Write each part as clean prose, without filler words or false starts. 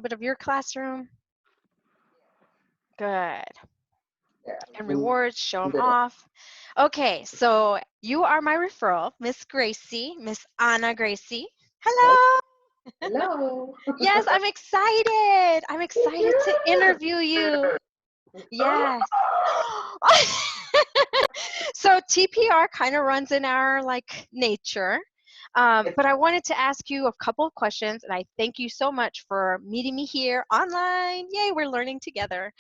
Bit of your classroom. Good. Yeah. And rewards, show them off. Okay, so you are my referral, Miss Gracei, Miss Anna Gracei. Hello. Hello. Yes, I'm excited. I'm excited to interview you. Yes. So TPR kind of runs in our nature. But I wanted to ask you a couple of questions, and I thank you so much for meeting me here online. Yay, we're learning together.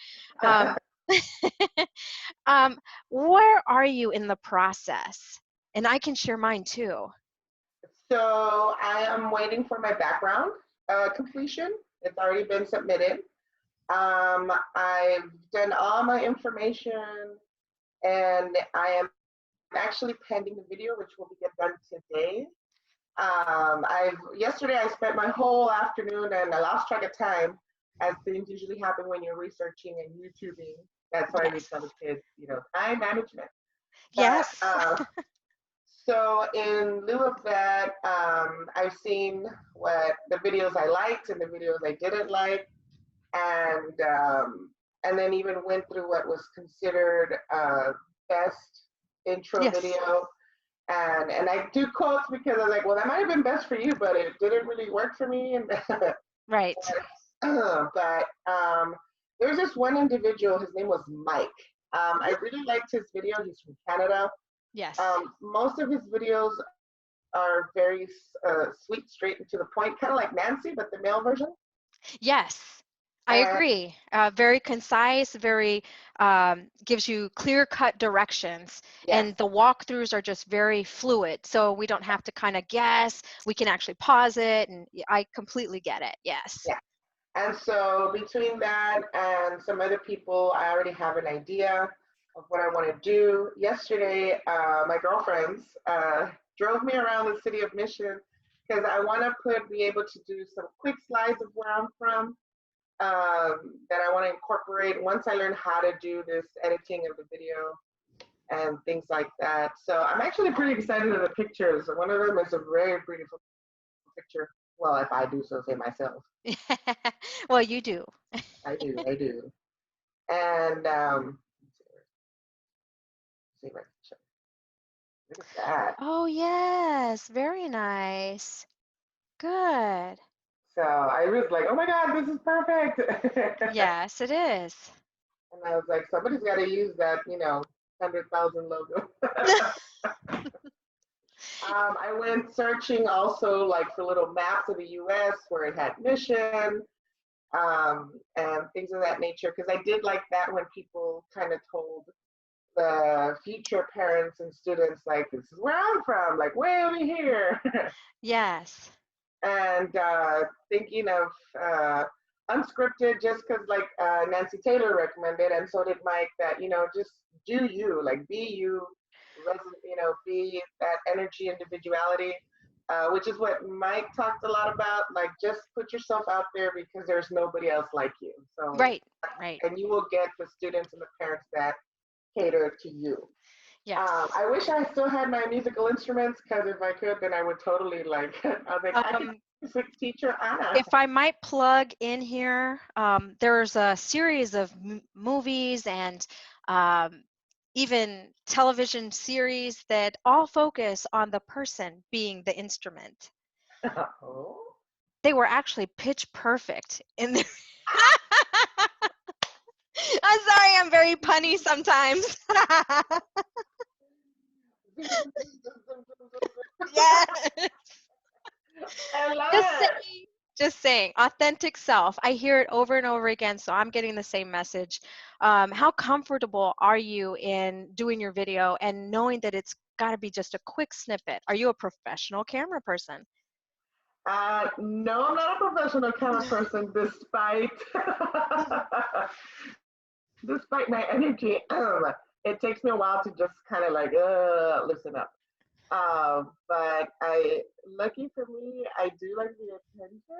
Where are you in the process? And I can share mine too. So I am waiting for my background completion. It's already been submitted. I've done all my information, and I am actually pending the video, which will be get done today. Yesterday I spent my whole afternoon and I lost track of time, as things usually happen when you're researching and YouTubing. That's why we tell the kids, time management. But, Yes. so in lieu of that, I've seen what the videos I liked and the videos I didn't like, and then even went through what was considered best intro Yes. video. And I do quotes because I was like, well, that might have been best for you, but it didn't really work for me. And Right. but there's this one individual. His name was Mike. I really liked his video. He's from Canada. Yes. Most of his videos are very sweet, straight and to the point, kind of like Nancy, but the male version. Yes. I agree. Very concise, very gives you clear-cut directions, and the walkthroughs are just very fluid. So we don't have to kind of guess. We can actually pause it, and I completely get it. Yes. Yeah. And so between that and some other people, I already have an idea of what I want to do. Yesterday, my girlfriends drove me around the city of Mission because I want to be able to do some quick slides of where I'm from. That I want to incorporate once I learn how to do this editing of the video and things like that. So I'm actually pretty excited of the pictures. One of them is a very beautiful picture. Well, if I do so say myself. Well, you do. I do. And see if I can show. Look at that. Oh, yes. Very nice. Good. So I was like, oh my God, this is perfect. Yes, it is. And I was like, somebody's got to use that, 100,000 logo. I went searching also like for little maps of the U.S. where it had Mission and things of that nature, because I did like that when people kind of told the future parents and students, like, this is where I'm from, like way over here. Yes. And thinking of unscripted, just because like Nancy Taylor recommended, and so did Mike, that just do you, like be you, be that energy, individuality, which is what Mike talked a lot about. Like just put yourself out there because there's nobody else like you. So Right. and you will get the students and the parents that cater to you. Yes. I wish I still had my musical instruments, because if I could, then I would totally like. I was like, I could music teacher Anna. If I might plug in here, there's a series of movies and even television series that all focus on the person being the instrument. Oh. They were actually pitch perfect in their. I'm sorry, I'm very punny sometimes. Yes. I love it. Just saying, authentic self. I hear it over and over again, so I'm getting the same message. How comfortable are you in doing your video and knowing that it's got to be just a quick snippet? Are you a professional camera person? No, I'm not a professional camera person, despite despite my energy. It takes me a while to just kind of like listen up. But lucky for me, I do like the attention.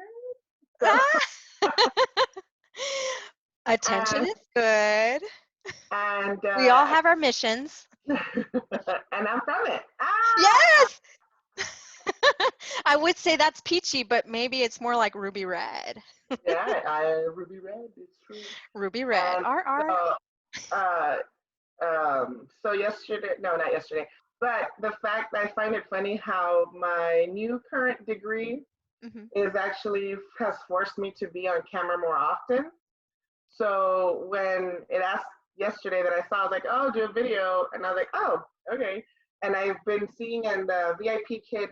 Attention is good. And we all have our missions. And I'm from it. Yes. I would say that's peachy, but maybe it's more like ruby red. Yeah, ruby red. It's true. Ruby red. And R. so, uh, so yesterday, no, not yesterday, but the fact I find it funny how my new current degree Mm-hmm. is actually has forced me to be on camera more often. So when it asked yesterday that I saw, I was like, oh, do a video. And I was like, oh, okay. And I've been seeing in the VIPKID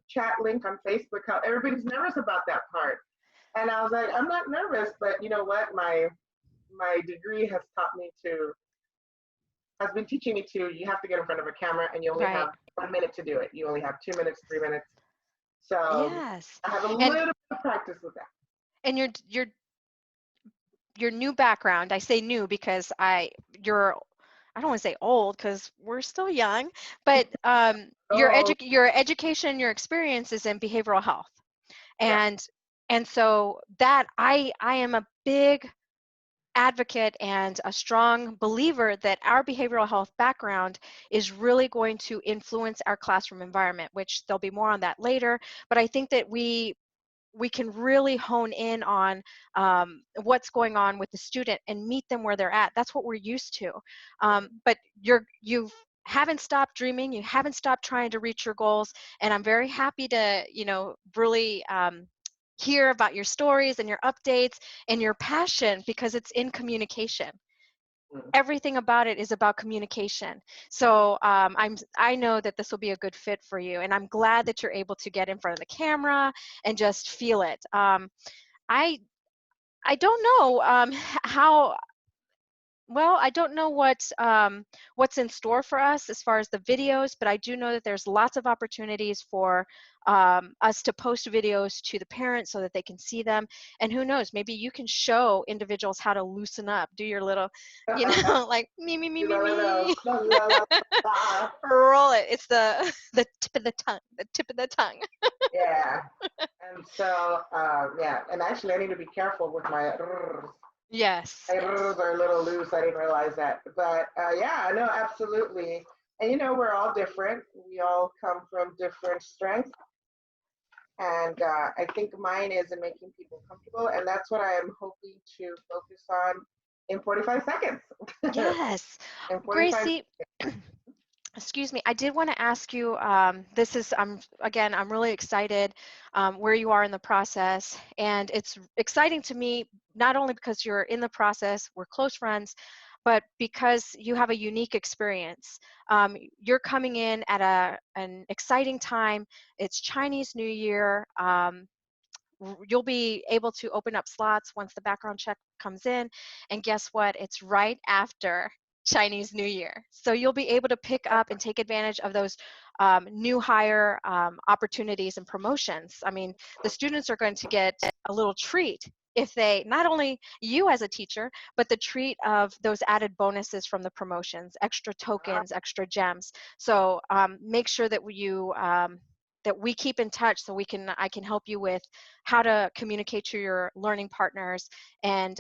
chat link on Facebook how everybody's nervous about that part. And I was like, I'm not nervous, but you know what? My degree has taught me to, has been teaching me to, you have to get in front of a camera and you only Right. have 1 minute to do it. You only have 2 minutes, 3 minutes. So Yes. I have a little And bit of practice with that. and your new background, I say new because you're, I don't want to say old because we're still young, but Oh, your education, your experience is in behavioral health. yeah. And so that I am a big advocate and a strong believer that our behavioral health background is really going to influence our classroom environment, which there'll be more on that later. But I think that we can really hone in on what's going on with the student and meet them where they're at. That's what we're used to. But you haven't stopped dreaming. You haven't stopped trying to reach your goals. And I'm very happy to, really hear about your stories and your updates and your passion, because it's in communication. Mm. Everything about it is about communication. So I know that this will be a good fit for you, and I'm glad that you're able to get in front of the camera and just feel it. I I don't know how well, I don't know what's in store for us as far as the videos, but I do know that there's lots of opportunities for us to post videos to the parents so that they can see them. And who knows, maybe you can show individuals how to loosen up, do your little, like me, La, la, la, me. la, la, la, la. Roll it. It's the the tip of the tongue, the tip of the tongue. Yeah. And so, yeah. And actually, I need to be careful with my rrrs. Yes, My yes. rrrs are a little loose. I didn't realize that. But yeah, no, absolutely. And we're all different. We all come from different strengths. And I think mine is in making people comfortable. And that's what I am hoping to focus on in 45 seconds. Yes. In 45. Gracie, excuse me, I did want to ask you, this is, I'm really excited where you are in the process. And it's exciting to me, not only because you're in the process, we're close friends, but because you have a unique experience. You're coming in at an exciting time. It's Chinese New Year. You'll be able to open up slots once the background check comes in. And guess what? It's right after Chinese New Year. So you'll be able to pick up and take advantage of those new hire opportunities and promotions. I mean, the students are going to get a little treat if they, not only you as a teacher, but the treat of those added bonuses from the promotions, extra tokens, extra gems. So make sure that that we keep in touch so I can help you with how to communicate to your learning partners and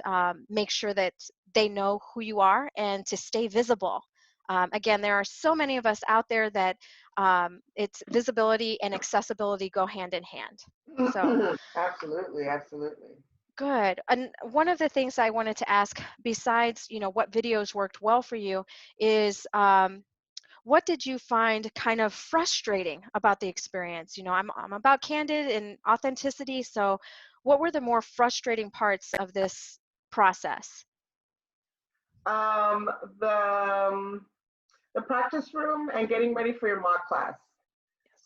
make sure that they know who you are and to stay visible. Again, there are so many of us out there that it's visibility and accessibility go hand in hand. So Absolutely, absolutely. good. And one of the things I wanted to ask, besides what videos worked well for you, is what did you find kind of frustrating about the experience? I'm about candid and authenticity, so what were the more frustrating parts of this process? Um, the um, the practice room and getting ready for your mock class.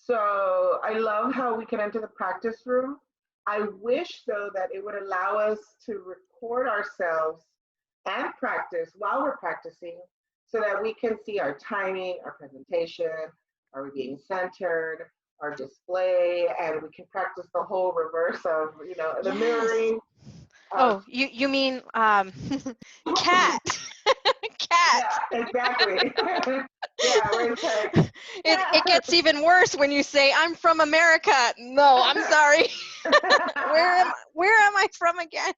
So I love how we can enter the practice room. I wish though that it would allow us to record ourselves and practice while we're practicing so that we can see our timing, our presentation, are we being centered, our display, and we can practice the whole reverse of, the Yes. mirroring of, Oh, you mean cat. Cat. yeah, exactly. Yeah, where it's like, It gets even worse when you say I'm from America. No, I'm sorry. Where am I from again?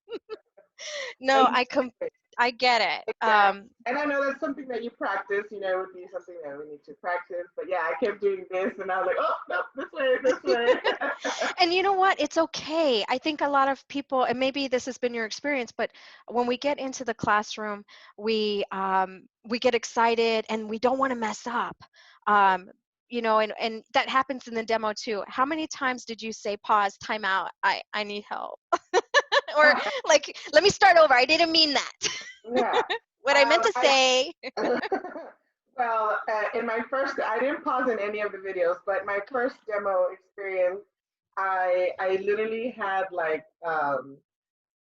No, exactly. I get it. Yeah. And I know that's something that you practice, you know, it would be something that we need to practice. But yeah, I kept doing this and I was like, oh, no, this way, this way. And you know what? It's okay. I think a lot of people, and maybe this has been your experience, but when we get into the classroom, we get excited and we don't want to mess up. Um, you know, and that happens in the demo too. How many times did you say, pause, time out, I need help? Or like, let me start over. I didn't mean that. Yeah. What I meant to say. Well, in my first, I didn't pause in any of the videos, but my first demo experience, I literally had like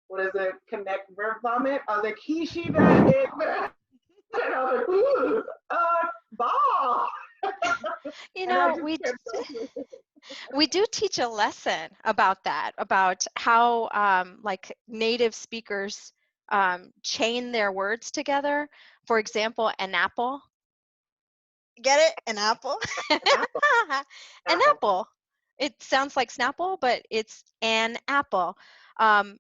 what is it? Connect verb vomit. I was like, he, she, that, it, that. And I was like, ooh, ball. You And I know, just kept going. we do teach a lesson about that, about how like native speakers chain their words together. For example, an apple. Get it? An apple? An apple. An Apple. apple. It sounds like Snapple, but it's an apple.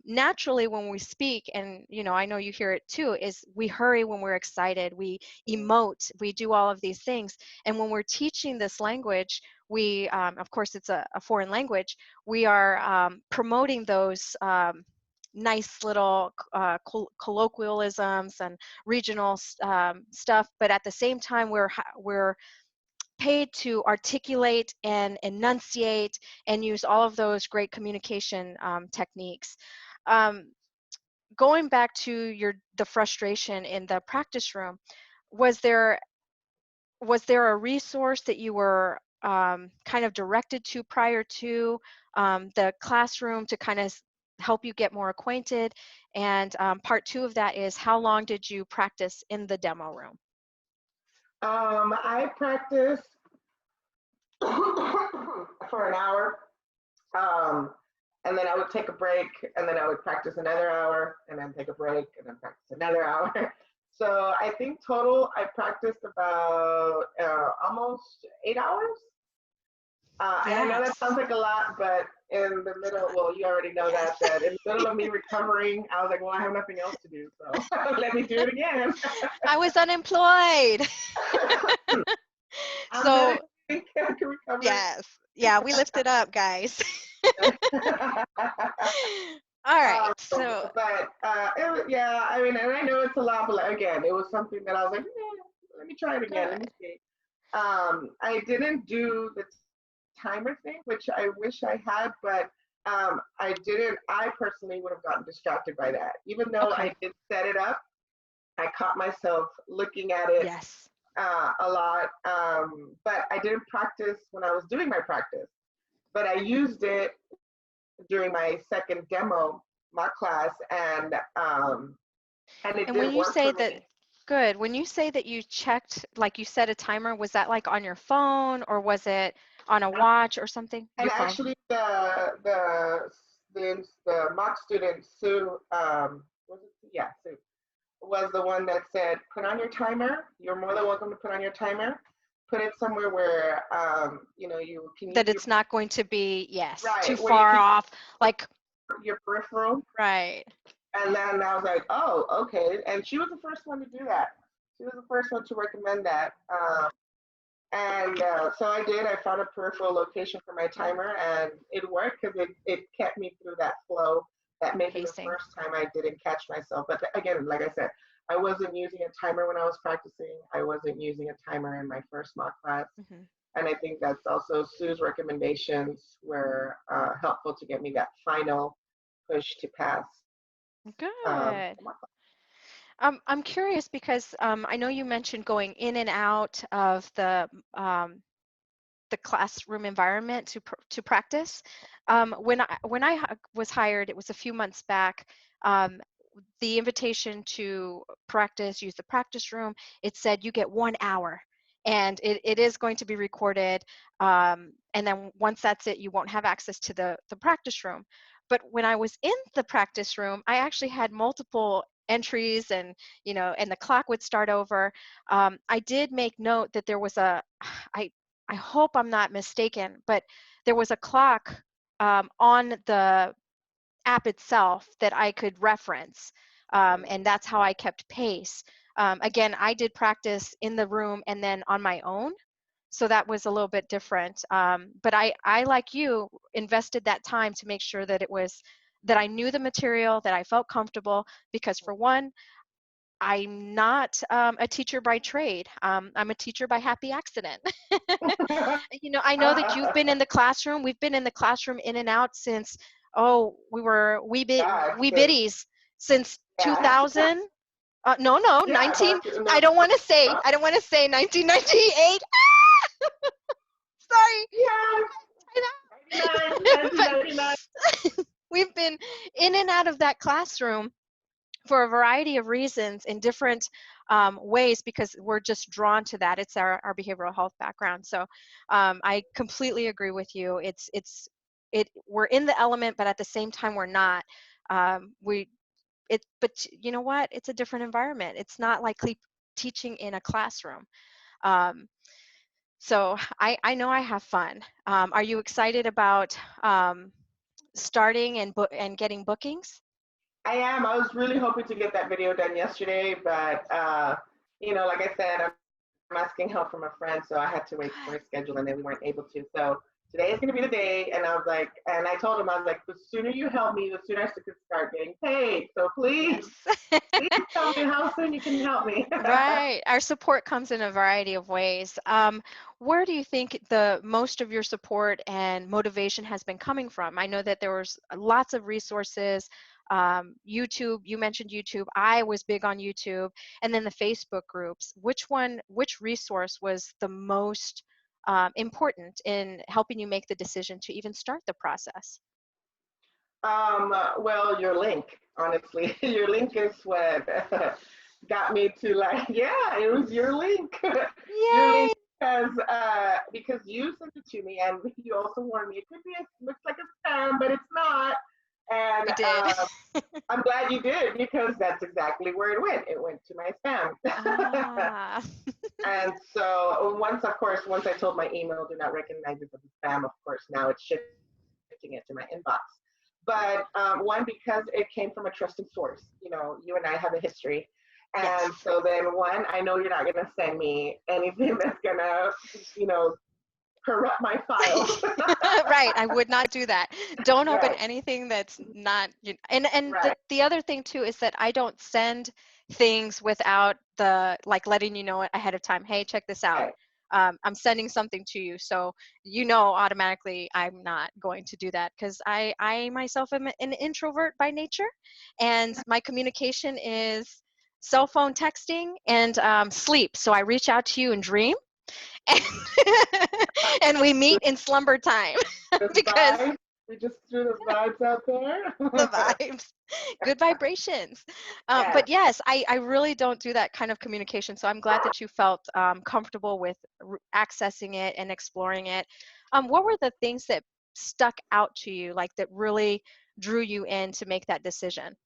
Naturally, when we speak, and you know, I know you hear it too, is we hurry when we're excited, we emote, we do all of these things. And when we're teaching this language, we, of course, it's a foreign language, we are promoting those nice little colloquialisms and regional stuff, but at the same time, we're paid to articulate and enunciate and use all of those great communication techniques. Um, Going back to the frustration in the practice room, was there a resource that you were kind of directed to prior to the classroom to kind of help you get more acquainted? And part two of that is, how long did you practice in the demo room? I practiced for an hour. Um, and then I would take a break, and then I would practice another hour, and then take a break, and then practice another hour. So I think total I practiced about almost 8 hours. And I know that sounds Yes. like a lot, but in the middle, well, you already know Yes. that in the middle of me recovering, I was like, well, I have nothing else to do, so let me do it again. I was unemployed. I'm better So, than I can recover. yes. Yeah, we lifted up, guys. All right. So, But it was, yeah, I mean, and I know it's a lot, but like, again, it was something that I was like, let me try it again. Let me good. see. I didn't do the timer thing, which I wish I had, but I didn't. I personally would have gotten distracted by that. Even though I Okay. did set it up, I caught myself looking at it Yes. a lot. But I didn't practice when I was doing my practice, but I used it during my second demo, my class, and it And when did you work say for that, me. good, when you say that you checked, like you set a timer, was that like on your phone or was it on a watch or something? And Your phone. actually, the mock student Sue, was it? Yeah, Sue was the one that said, "Put on your timer. You're more than welcome to put on your timer. Put it somewhere where you know you can use That your it's not going to be, yes, too right where you far can off. Like, use your peripheral." right. And then I was like, "Oh, okay." And she was the first one to do that. She was the first one to recommend that. And so I did. I found a peripheral location for my timer, and it worked because it kept me through that flow that maybe the Pacing. first time I didn't catch myself. But again, like I said, I wasn't using a timer when I was practicing. I wasn't using a timer in my first mock class. Hmm. And I think that's also Sue's recommendations were helpful to get me that final push to pass Good. the mock class. I'm curious because I know you mentioned going in and out of the classroom environment to practice. When I was hired, it was a few months back. Um, the invitation to practice, use the practice room, it said you get 1 hour. And it is going to be recorded. And then once that's it, you won't have access to the practice room. But when I was in the practice room, I actually had multiple entries, and and the clock would start over. I did make note that there was I I hope I'm not mistaken, but there was a clock on the app itself that I could reference. And that's how I kept pace. Again, I did practice in the room and then on my own. So that was a little bit different. But I, like you, invested that time to make sure that that I knew the material, that I felt comfortable, because for one, I'm not a teacher by trade. I'm a teacher by happy accident. I know that you've been in the classroom. We've been in the classroom in and out since, we were Gosh, wee bitties since yeah. 2000. No, Yeah, 19. that's no, I don't want to say. no. I don't want to say 1998. Sorry. Yeah, I 99, know. But 1999. we've been in and out of that classroom for a variety of reasons in different ways, because we're just drawn to that. It's our behavioral health background. So I completely agree with you. We're in the element, but at the same time we're not. But you know what? It's a different environment. It's not like teaching in a classroom. Um, so I know I have fun. Are you excited about starting and getting bookings? I am. I was really hoping to get that video done yesterday, but like I said, I'm asking help from a friend, so I had to wait for a schedule, and they weren't able to. So today is going to be the day, and I told him, I was like, the sooner you help me, the sooner I could start getting paid. So please, Yes. please tell me how soon you can help me. Right. Our support comes in a variety of ways. Where do you think the most of your support and motivation has been coming from? I know that there was lots of resources. YouTube, you mentioned YouTube. I was big on YouTube, and then the Facebook groups. Which resource was the most important in helping you make the decision to even start the process? Well, your link, honestly, your link is what got me to like, yeah, it was your link, your link, Yay! because you sent it to me, and you also warned me it could be looks like a scam, but it's not, and You did. I'm glad you did because that's exactly where it went. It went to my spam. Ah. And so once I told my email do not recognize it as a spam, of course now it's shifting it to my inbox. But one, because it came from a trusted source. You and I have a history. And Yes. so then one, I know you're not going to send me anything that's going to, corrupt my files. Right, I would not do that. Don't open Right, anything that's not and right, the other thing too is that I don't send things without the like letting you know it ahead of time. Hey, check this out. right. I'm sending something to you, so automatically I'm not going to do that, because I myself am an introvert by nature, and my communication is cell phone texting and sleep. So I reach out to you in dream, and, and we meet in slumber time The because vibes, we just threw the vibes out the there. vibes, good vibrations. Yes. But yes, I really don't do that kind of communication. So I'm glad that you felt comfortable with accessing it and exploring it. What were the things that stuck out to you, like that really drew you in to make that decision?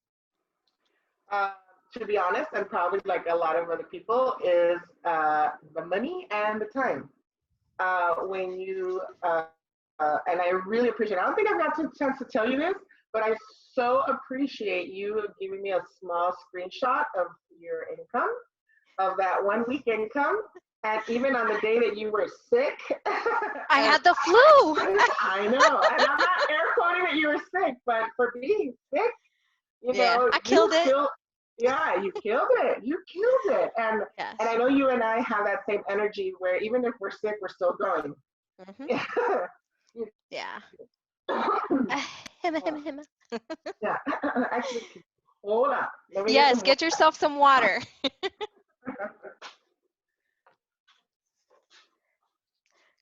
Uh, to be honest, and probably like a lot of other people, is the money and the time. When you and I really appreciate. I don't think I've got a chance to tell you this, but I so appreciate you giving me a small screenshot of your income, of that 1 week income, and even on the day that you were sick. I And had the flu. I know, and I'm not air quoting that you were sick, but for being sick, Yeah, I you killed it. killed. Yeah, you killed it. You killed it. And I Yes. know you and I have that same energy where even if we're sick, we're still going. Hmm. Yeah. Yeah. Him, him, him. Yeah. Actually, hold on. Let me get Yes, some water. get yourself some water.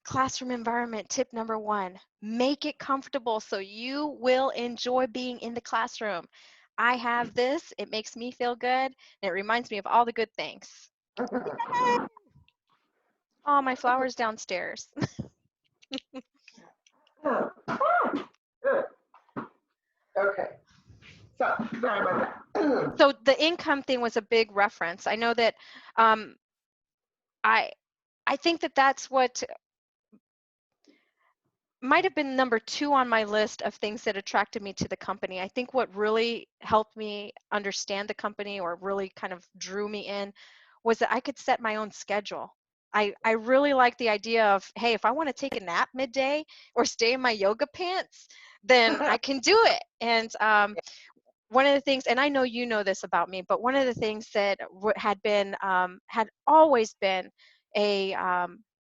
Classroom environment tip number one, make it comfortable so you will enjoy being in the classroom. I have this, it makes me feel good, and it reminds me of all the good things. Oh, my flowers downstairs. Good. Okay. So sorry about that. So the income thing was a big reference. I know that um, I I think that that's what might have been number 2 on my list of things that attracted me to the company. I think what really helped me understand the company or really kind of drew me in was that I could set my own schedule. I really like the idea of, hey, if I want to take a nap midday or stay in my yoga pants, then I can do it. And one of the things, and I know you know this about me, but one of the things that had always been a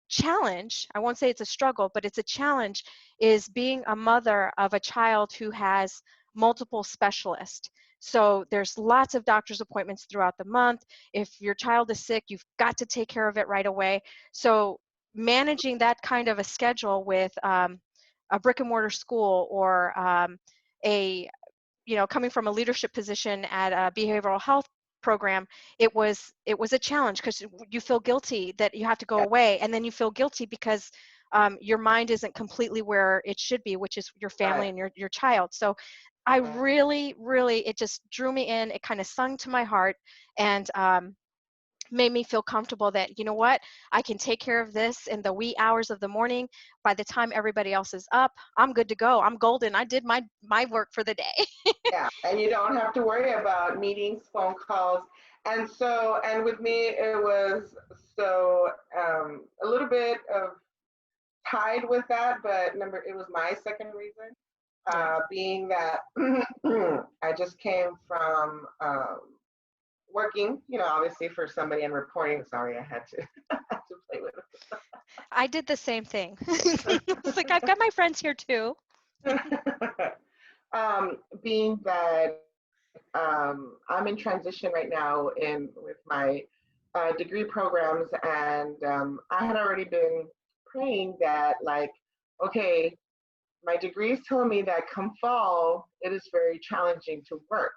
challenge, I won't say it's a struggle, but it's a challenge, is being a mother of a child who has multiple specialists. So there's lots of doctor's appointments throughout the month. If your child is sick, you've got to take care of it right away. So managing that kind of a schedule with a brick and mortar school or a coming from a leadership position at a behavioral health program, it was a challenge because you feel guilty that you have to go Yeah. away, and then you feel guilty because your mind isn't completely where it should be, which is your family Right. and your child. So I Right. really, it just drew me in. It kind of sung to my heart, and made me feel comfortable that, you know what, I can take care of this in the wee hours of the morning. By the time everybody else is up, I'm good to go. I'm golden. I did my work for the day. Yeah, and you don't have to worry about meetings, phone calls. And so, and with me, it was so a little bit of tied with that, but it was my second reason, Yeah. being that I just came from working, obviously for somebody and reporting. Sorry, I had to, I had to play with I did the same thing. It's like I've got my friends here too. it. Being that I'm in transition right now in with my degree programs, and I had already been praying that, like, okay, my degree is telling me that come fall, it is very challenging to work.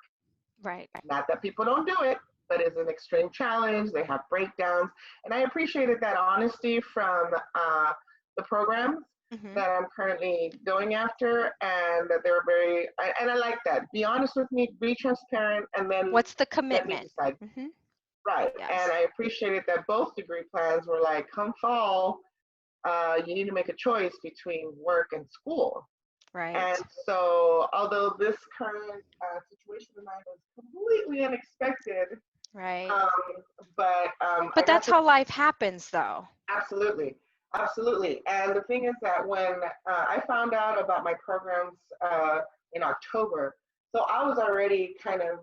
Right. Not that people don't do it, but it's an extreme challenge. They have breakdowns, and I appreciated that honesty from the programs Hmm. that I'm currently going after, and that they're and I like that. Be honest with me, be transparent, and then What's the let me commitment? decide. Hmm. Right. And Yes. I appreciated that both degree plans were like, come fall, you need to make a choice between work and school. Right. And so, although this current situation of mine was completely unexpected, Right. um, but I But got that's to how life happens, though. absolutely, absolutely. And the thing is that when I found out about my programs in October, so I was already kind of,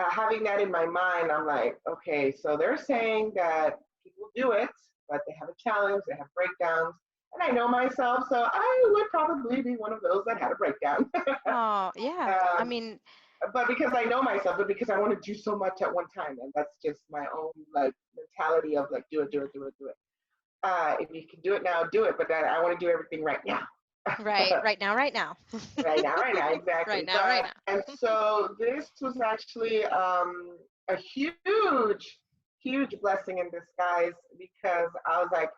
having that in my mind. I'm like, okay, so they're saying that people do it, but they have a challenge, they have breakdowns. And I know myself, so I would probably be one of those that had a breakdown. Oh, yeah. I um, mean, but because I know myself, but because I want to do so much at one time, and that's just my own like mentality of like do it, do it, do it, do it. If you can do it now, do it. But then I want to do everything right now. right, right now, right now. Right now, Right exactly. now, right But now. and so this was actually a huge, huge blessing in disguise, because I was like,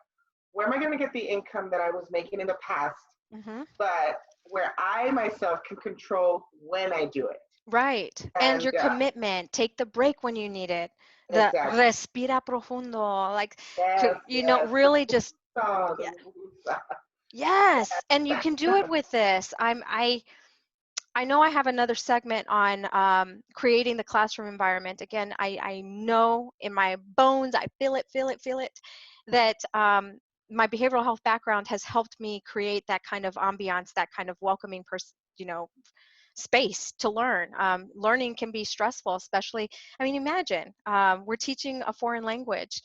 where am I going to get the income that I was making in the past, Hmm. but where I myself can control when I do it? Right. And And your commitment, take the break when you need it. The exactly. respira profundo, like, Yes, yes. really just, The yeah, musa. yes. And you can do it with this. I know I have another segment on creating the classroom environment. Again, I know in my bones, I feel it, that my behavioral health background has helped me create that kind of ambiance, that kind of welcoming space to learn. Learning can be stressful, especially, I mean, imagine we're teaching a foreign language.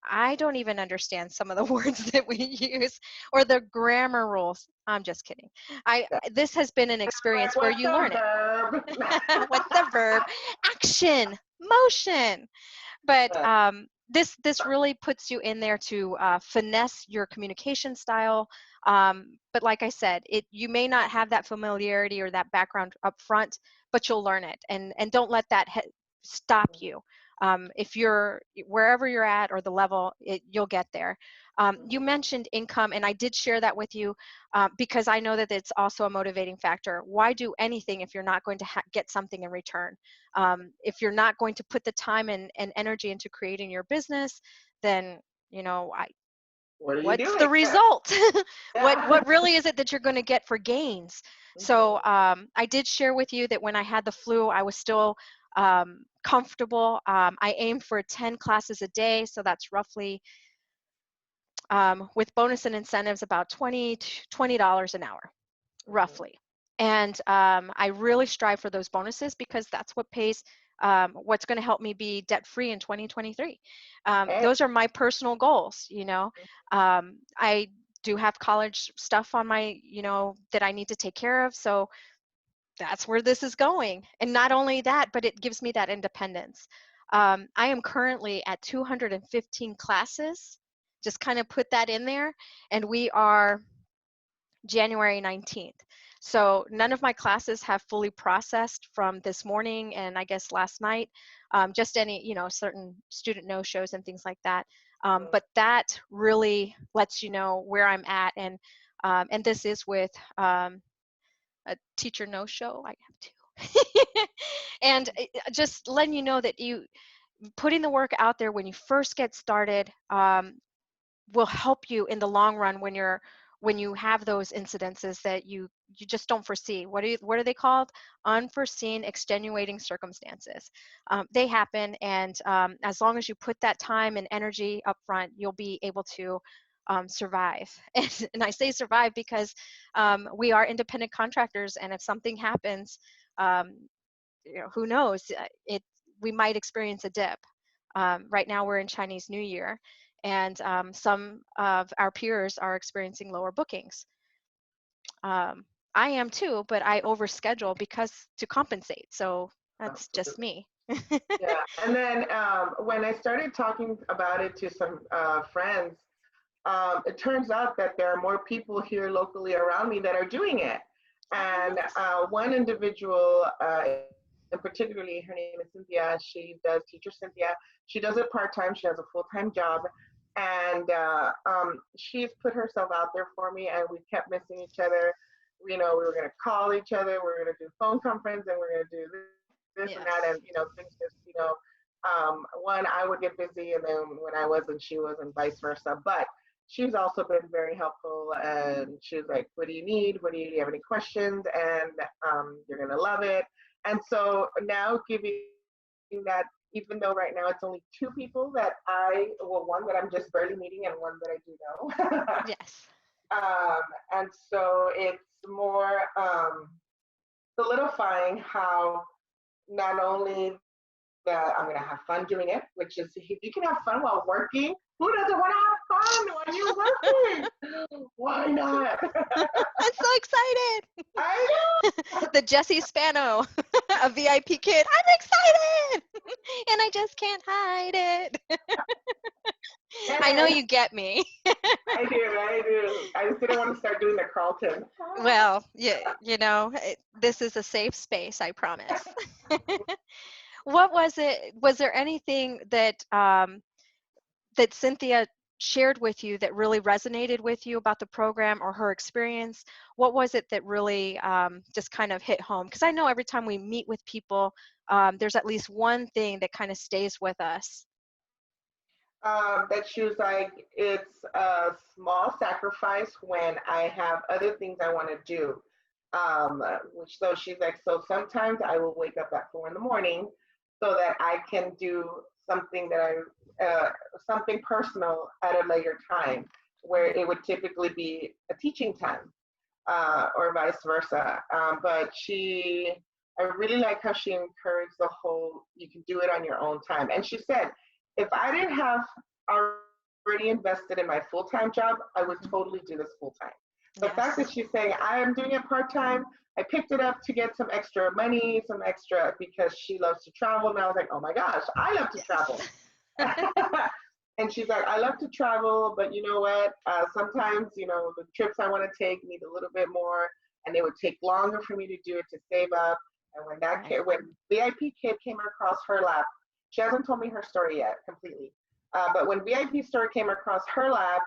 I don't even understand some of the words that we use or the grammar rules. I'm just kidding. This has been an experience Like, where what's you the learn it. verb? What's the verb? Action, motion. But this really puts you in there to finesse your communication style. But like I said, you may not have that familiarity or that background up front, but you'll learn it, and don't let that stop you. If you're wherever you're at or the level, you'll get there. You mentioned income, and I did share that with you because I know that it's also a motivating factor. Why do anything if you're not going to get something in return? If you're not going to put the time and energy into creating your business, then, you know, what are you what's doing? the result? Yeah. What really is it that you're going to get for gains? So Mhm. I did share with you that when I had the flu, I was still comfortable. I aim for 10 classes a day, so that's roughly with bonus and incentives about $20 an hour, Mhm. roughly. And I really strive for those bonuses because that's what pays what's going to help me be debt free in 2023. Hey. Those are my personal goals. You know, I do have college stuff on my, you know, that I need to take care of. So that's where this is going. And not only that, but it gives me that independence. I am currently at 215 classes. Just kind of put that in there. And we are January 19th. So none of my classes have fully processed from this morning and I guess last night. Just any, you know, certain student no-shows and things like that. Mhm. But that really lets you know where I'm at. And this is with a teacher no-show. I have two. And just letting you know that you putting the work out there when you first get started will help you in the long run when you have those incidences that you just don't foresee. What are they called? Unforeseen extenuating circumstances. They happen, and as long as you put that time and energy up front, you'll be able to survive. And I say survive because we are independent contractors, and if something happens, um, you know, who knows? We might experience a dip. Right now we're in Chinese New Year, and some of our peers are experiencing lower bookings. Um, I am too, but I overschedule because to compensate. So that's just Absolutely. me. Yeah. And then when I started talking about it to some friends, it turns out that there are more people here locally around me that are doing it. Oh, And nice. one individual, and particularly her name is Cynthia, she does teacher Cynthia. She does it part time, she has a full time job. And she's put herself out there for me, and we kept missing each other. You know, we were going to call each other, we were going to do phone conference, and we are going to do this and that. Yes. And, things just, one, I would get busy, and then when I wasn't, she was, and vice versa. But she's also been very helpful, and she was like, what do you need, do you have any questions, and you're gonna love it. And so now giving that, even though right now it's only two people that one that I'm just barely meeting and one that I do know. Yes. um, and so it's more solidifying how not only that I'm gonna have fun doing it, which is if you can have fun while working, who doesn't want to have fun when you're working? Why not? I'm so excited. I The Jesse Spano, a VIP kid. I'm excited. And I just can't hide it. know. I know And you get me. I do, I do. I just didn't want to start doing the Carlton. Well, yeah, you know, this is a safe space, I promise. What was it? Was there anything that Cynthia shared with you that really resonated with you about the program or her experience? What was it that really just kind of hit home? Because I know every time we meet with people, there's at least one thing that kind of stays with us. That she was like, it's a small sacrifice when I have other things I want to do. Which so she's like, so sometimes I will wake up at 4 in the morning so that I can do something that something personal at a later time, where it would typically be a teaching time, or vice versa. But I really like how she encouraged the whole, you can do it on your own time. And she said, if I didn't have already invested in my full time job, I would Mhm. totally do this full time. The fact that Yes. she's saying, I am doing it part time, I picked it up to get some extra money, some extra because she loves to travel. And I was like, oh my gosh, I love to travel. Yes. And she's like, I love to travel, but you know what? Sometimes, the trips I want to take need a little bit more, and it would take longer for me to do it to save up. And Right. when VIPKID came across her lap, she hasn't told me her story yet completely. But when VIP story came across her lap,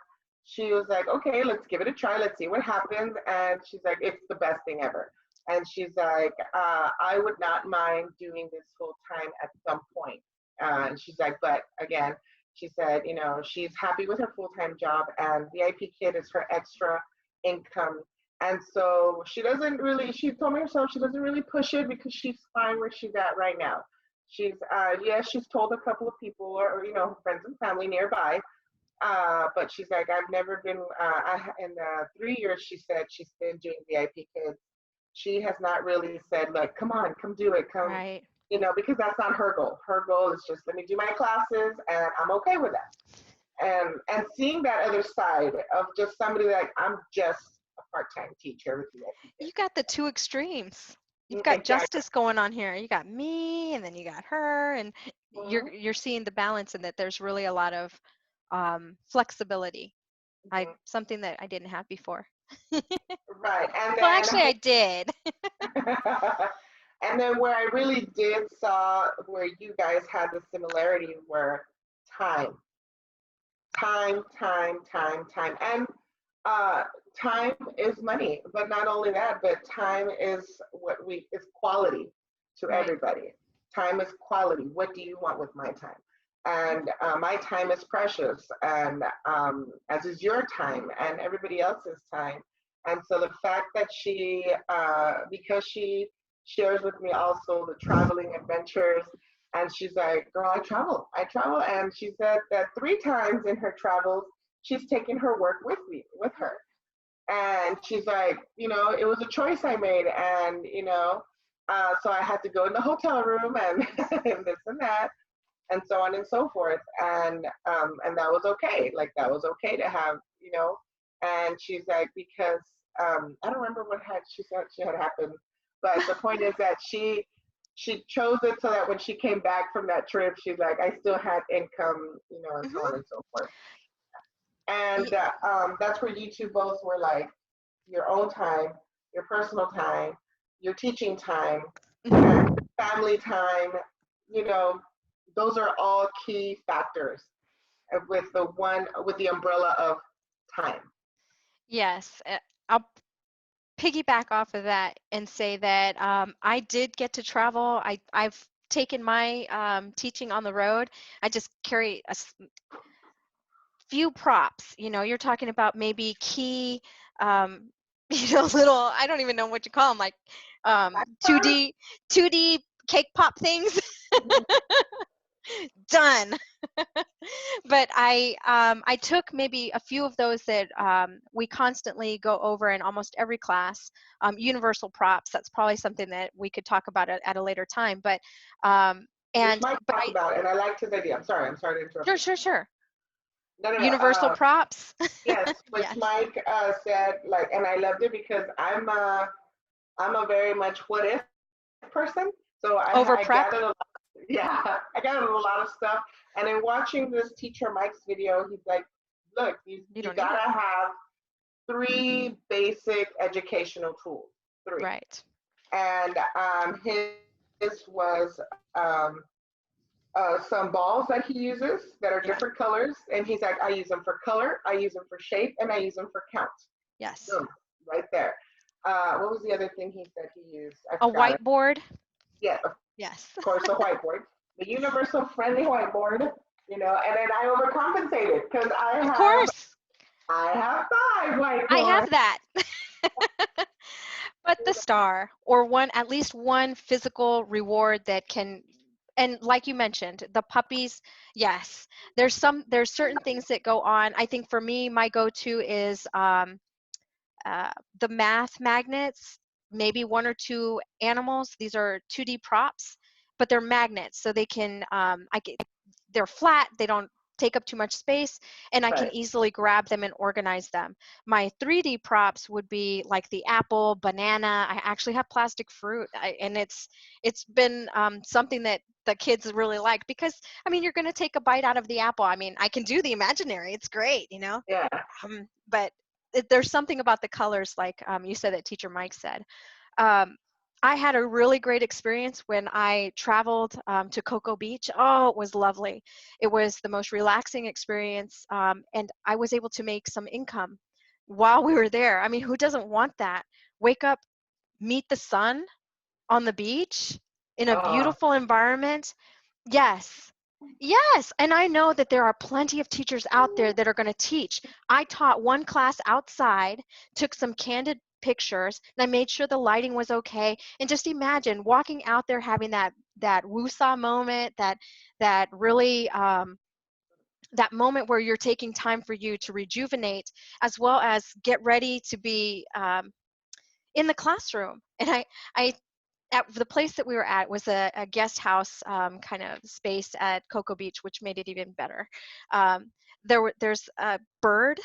she was like, okay, let's give it a try. Let's see what happens. And she's like, it's the best thing ever. And she's like, I would not mind doing this full time at some point. And she's like, but again, She said, you know, she's happy with her full-time job and VIPKID is her extra income. And so she doesn't really, she told me herself she doesn't really push it because she's fine where she's at right now. She's, yes, she's told a couple of people or, you know, friends and family nearby, but she's like, I've never been, in the 3 years she said she's been doing VIPKID, she has not really said, like, come on, come do it, come, Right. you know, because that's not her goal. Her goal is just let me do my classes and I'm okay with that. And seeing that other side of just somebody like, I'm just a part-time teacher with You got the two extremes. You've you. got Exactly. justice going on here. You got me, and then you got her, and Hmm. you're seeing the balance in that there's really a lot of flexibility. I Hmm. something that I didn't have before. Right. And Well, then actually, I did. and then where I really did saw where you guys had the similarity were time. Time. And uh, time is money, but not only that, but time is what we is quality to Right. everybody. Time is quality. What do you want with my time? And my time is precious, and as is your time and everybody else's time. And so the fact that she, because she shares with me also the traveling adventures, and she's like, girl, I travel. And she said that 3 times in her travels, she's taken her work with me, with her. And she's like, you know, it was a choice I made. And, you know, so I had to go in the hotel room and, and this and that and so on and so forth. And that was okay. Like that was okay to have, you know. And she's like, because I don't remember what had she said she had happened, but the point is that she chose it so that when she came back from that trip, she's like, I still had income, you know, and so on Hmm. and so forth. And that's where you two both were like your own time, your personal time, your teaching time, and family time. You know, those are all key factors with the one with the umbrella of time. Yes, I'll piggyback off of that and say that I did get to travel. I've taken my teaching on the road. I just carry few props. You know, you're talking about maybe key, little, I don't even know what you call them, like 2D 2D cake pop things. Done. But I took maybe a few of those that we constantly go over in almost every class. Universal props. That's probably something that we could talk about at a later time. But Which and Mike but talked I about, and I liked his idea. I'm sorry to interrupt sure you. sure sure. No. Universal props. Yes, which Yes. Mike said, like, and I loved it because I'm a very much what if person. So Over I prep. gathered a lot, yeah, I gathered a lot of stuff. And in watching this teacher Mike's video, he's like, look, You you don't need it. gotta have 3 basic educational tools. Three. Right. And his was some balls that he uses that are Yeah. different colors. And he's like, I use them for color, I use them for shape, and I use them for count. Yes. Boom, right there. What was the other thing he said he used? I A forgot it. whiteboard. Yeah, of Yes. course, the whiteboard, the universal friendly whiteboard, you know, and then I overcompensated because Of course. I have 5 I whiteboards. have that. But the star, or one, at least one physical reward that can, and like you mentioned, the puppies, yes, there's certain things that go on. I think for me, my go-to is the math magnets, maybe one or two animals. These are 2D props, but they're magnets, so they can, they're flat, they don't take up too much space, and I can Right. easily grab them and organize them. My 3D props would be like the apple, banana. I actually have plastic fruit, and it's been something that the kids really like because I mean you're going to take a bite out of the apple. I mean I can do the imaginary. It's great, you know. Yeah. But there's something about the colors, like you said that teacher Mike said. Um, I had a really great experience when I traveled to Cocoa Beach. Oh, it was lovely. It was the most relaxing experience, and I was able to make some income while we were there. I mean, who doesn't want that? Wake up, meet the sun on the beach in a Uh, beautiful environment. Yes. Yes, and I know that there are plenty of teachers out there that are going to teach. I taught one class outside, took some candid pictures, and I made sure the lighting was okay. And just imagine walking out there having that woosah moment, that really that moment where you're taking time for you to rejuvenate, as well as get ready to be in the classroom. And I at the place that we were at was a guest house kind of space at Cocoa Beach, which made it even better. Um, there's a bird,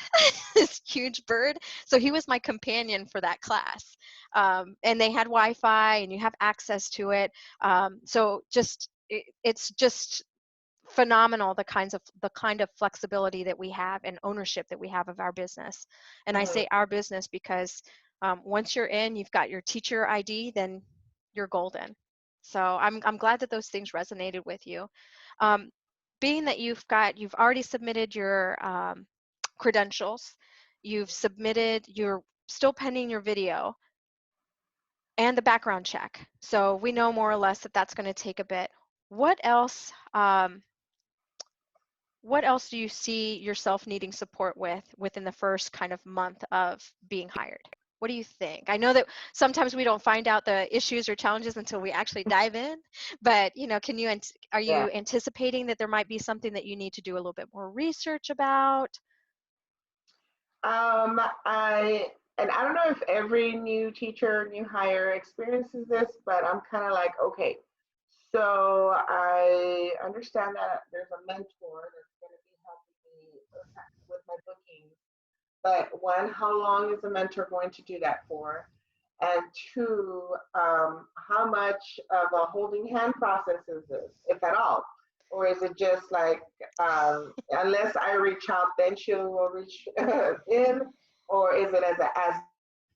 this huge bird. So he was my companion for that class, and they had Wi-Fi, and you have access to it. So it's just phenomenal the kind of flexibility that we have and ownership that we have of our business. And I Mhm. say our business because once you're in, you've got your teacher ID, then you're golden. So I'm glad that those things resonated with you. Um, Being that you've already submitted your credentials, you're still pending your video and the background check. So we know more or less that that's going to take a bit. What else? What else do you see yourself needing support with within the first kind of month of being hired? What do you think? I know that sometimes we don't find out the issues or challenges until we actually dive in, but are Yeah. you anticipating that there might be something that you need to do a little bit more research about? I and I don't know if every new teacher, new hire experiences this, but I'm kind of like, okay, so I understand that there's a mentor that's going to be helping me with my bookings. But one, how long is the mentor going to do that for? And two, how much of a holding hand process is this, if at all? Or is it just like, unless I reach out, then she will reach in? Or is it as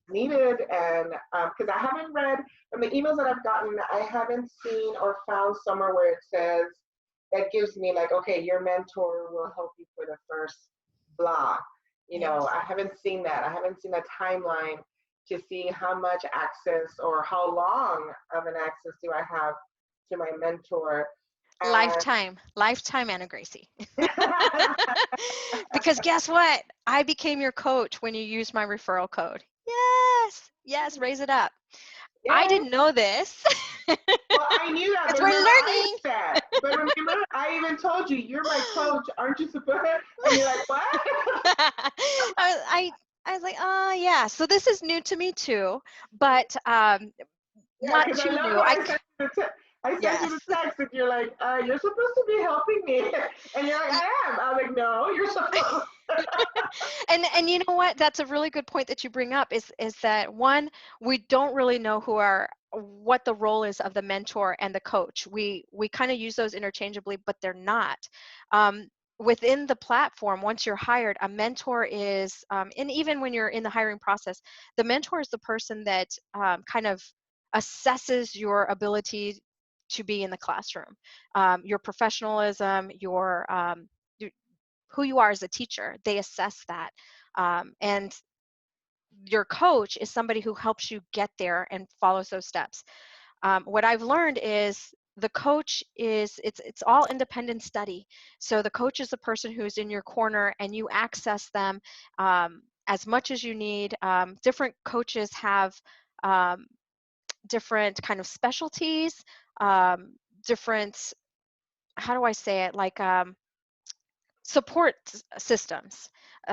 needed? And because I haven't read from the emails that I've gotten, I haven't seen or found somewhere where it says that gives me like, okay, your mentor will help you for the first blah. Yes. I haven't seen that. I haven't seen a timeline to see how much access or how long of an access do I have to my mentor. And Lifetime, Anna Gracie. Because guess what? I became your coach when you used my referral code. Yes, yes, raise it up. I yeah, didn't know this. well, I knew that, Because but we're remember, I learning. knew that. But remember, I even told you, you're my coach. Aren't you supposed to? And you're like, what? I was like, oh yeah. So this is new to me too, but Yeah, not because I too love new. when I sent you Yes. the text and you're like, you're supposed to be helping me. And you're like, I am. I was like, no, you're supposed. And you know what? That's a really good point that you bring up is that one, we don't really know what the role is of the mentor and the coach. We kind of use those interchangeably, but they're not. Um, Within the platform, once you're hired, a mentor is, and even when you're in the hiring process, the mentor is the person that kind of assesses your ability to be in the classroom, your professionalism, who you are as a teacher. They assess that. And your coach is somebody who helps you get there and follows those steps. What I've learned is the coach it's all independent study. So the coach is the person who's in your corner and you access them as much as you need. Different coaches have um, different kind of specialties, um, different, how do I say it, like support systems.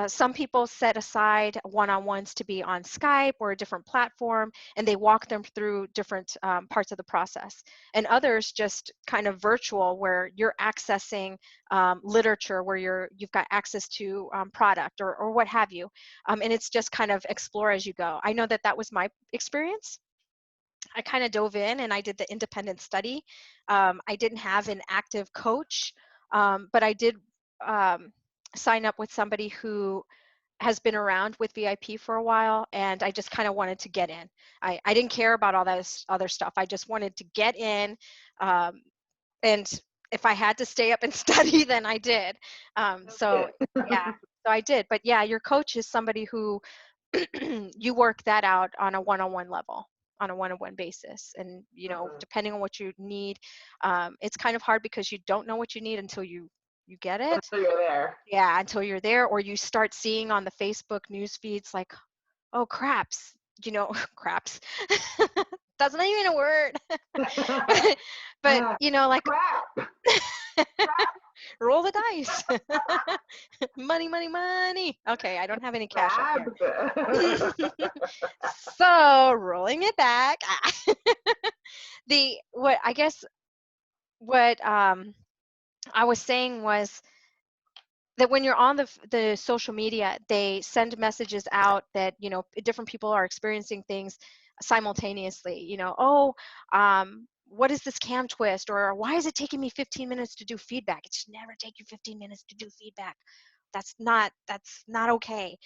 Some people set aside one-on-ones to be on Skype or a different platform, and they walk them through different parts of the process. And others just kind of virtual, where you're accessing literature, where you've got access to product or what have you. And it's just kind of explore as you go. I know that that was my experience. I kind of dove in and I did the independent study. I didn't have an active coach, but I did um, sign up with somebody who has been around with VIP for a while, and I just kind of wanted to get in. I didn't care about all that other stuff. I just wanted to get in, um, and if I had to stay up and study, then I did. So Okay. yeah, so I did. But yeah, your coach is somebody who you work that out on a one-on-one level. on a one-on-one basis. And, Mhm. depending on what you need, it's kind of hard because you don't know what you need until you get it. Until you're there. Yeah, until you're there, or you start seeing on the Facebook news feeds like, oh, craps, craps. That's not even a word. But, like, Crap. roll the dice. Money, money, money. Okay, I don't have any cash up here. Crabs. So, rolling it back. What I guess what I was saying was that when you're on the social media, they send messages out that, different people are experiencing things simultaneously. Oh, what is this cam twist, or why is it taking me 15 minutes to do feedback? It should never take you 15 minutes to do feedback. That's not okay.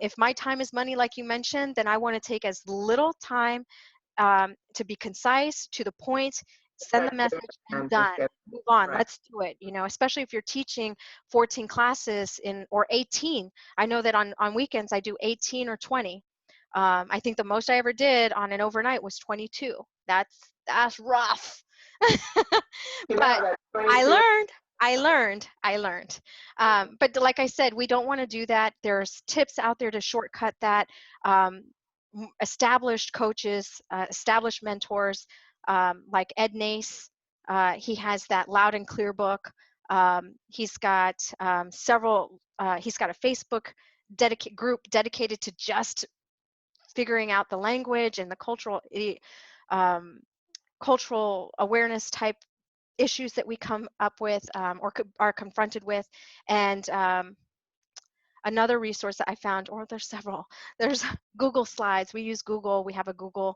If my time is money, like you mentioned, then I want to take as little time to be concise, to the point, send the Effective message, and and just done. get Move on. right. Let's do it. Especially if you're teaching 14 classes or 18. I know that on weekends I do 18 or 20. I think the most I ever did on an overnight was 22. That's rough. But That's I 22. learned. I learned. But like I said, we don't want to do that. There's tips out there to shortcut that. Um, Established coaches, established mentors, like Ed Nace. He has that Loud and Clear book. He's got several. He's got a Facebook group dedicated to just figuring out the language and the um, cultural awareness type issues that we come up with, or are confronted with. And another resource that I found, or there's several, there's Google Slides. We use Google. We have a Google